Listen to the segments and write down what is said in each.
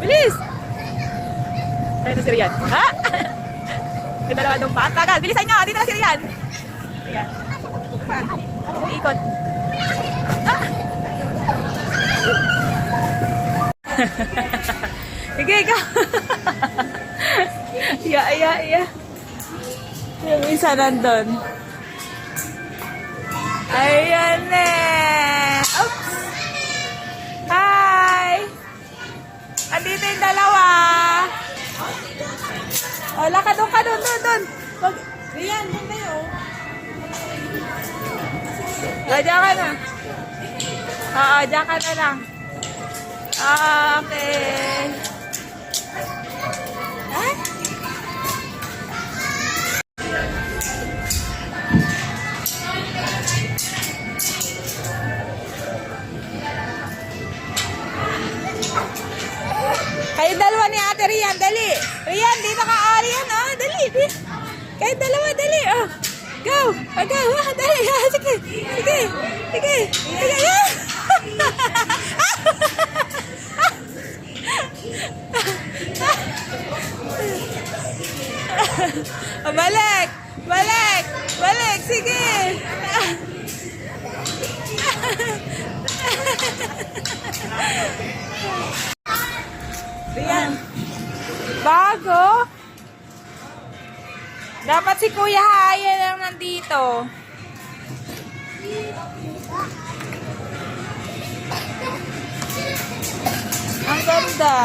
Bilis! Ayun na si Rian. Ha? May dalawa doon pa. Tagal, bilisan nyo. Dito na si Rian. Ayan. Ikot. Ah! Sige, ikaw. Iya. Yung isa nandun. Ayan eh. Oops. Hi. Andito yung dalawa. O, lakad doon ka doon. Rian, doon kayo. Diyan ka na. Oo, diyan ka na lang. Okay. Ha? Kayo dalawa ni Ate Rian, dali. Rian, dito ka. Oh, Rian, oh, dali. Kayo dalawa, dali. Oh. Go. Oh, go. Oh, dali. Oh, sige. Oh, balik. Sige. Rian. Bago. Dapat si Kuya Haya lang nandito. Ang ganda.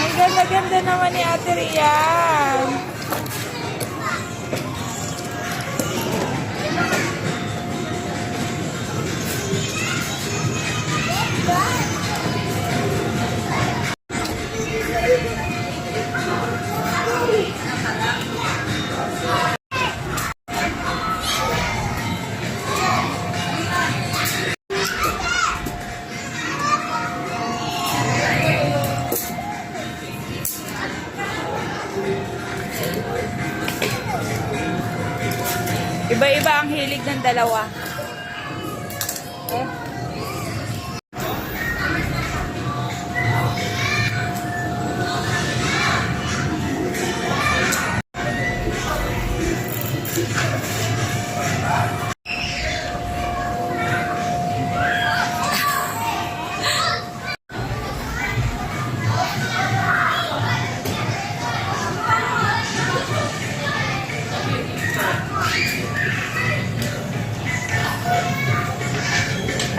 Ang ganda-ganda naman ni Ate Rian. Iba-iba ang hilig ng dalawa.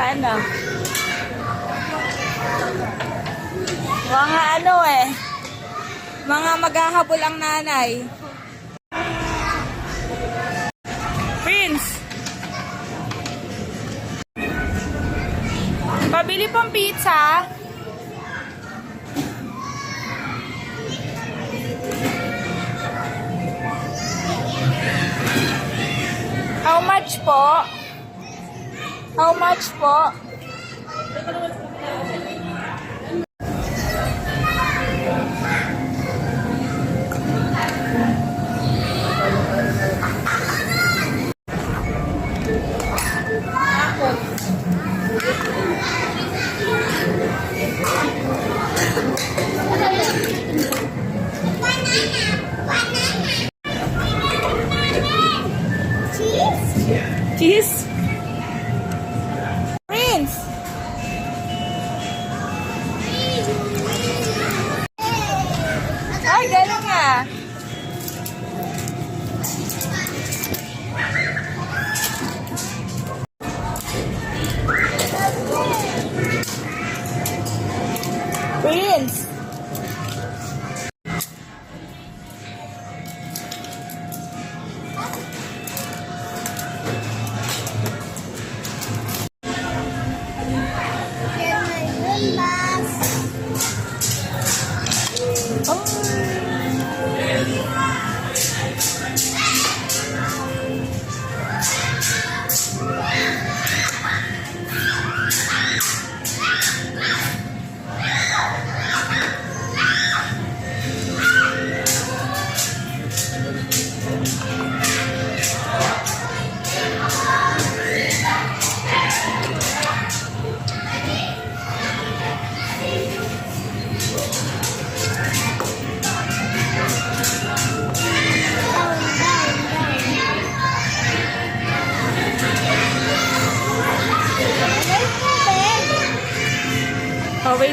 Ano? Mga ano eh. Mga maghahabol ang nanay. Prince! Pabili pong pizza. How much po? How much po? Cheese? Prince! Ay, galing nga. Prince!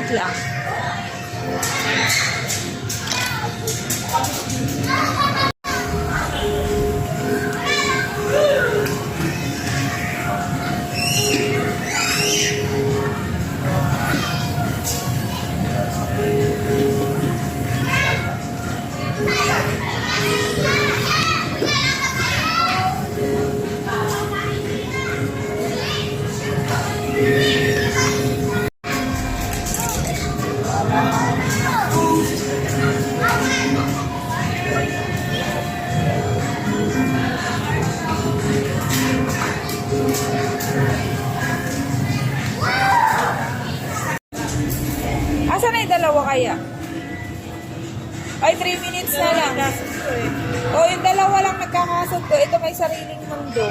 Wait lang. Asa na yung dalawa kaya? Ay, 3 minutes na lang. O, yung dalawa lang nagkakasundo. Ito may sariling mundo.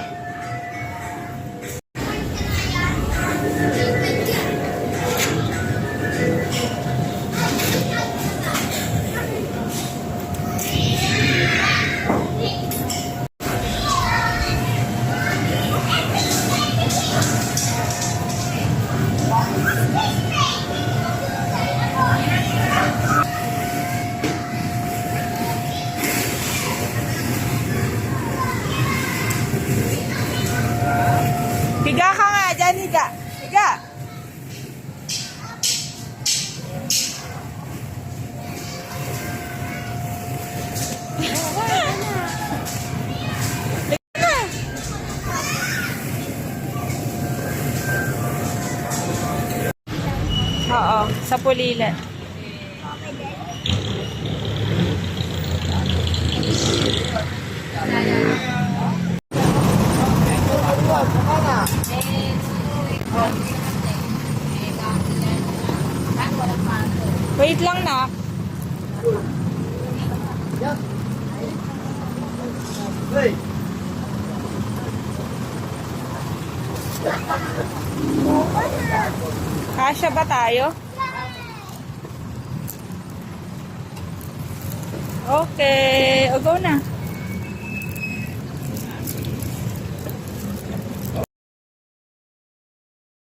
Higa ka nga dyan, higa. Higa. Higa na. Oo, sa Pulilan. Wait lang na. Kasya ba tayo? Okay. O, go na.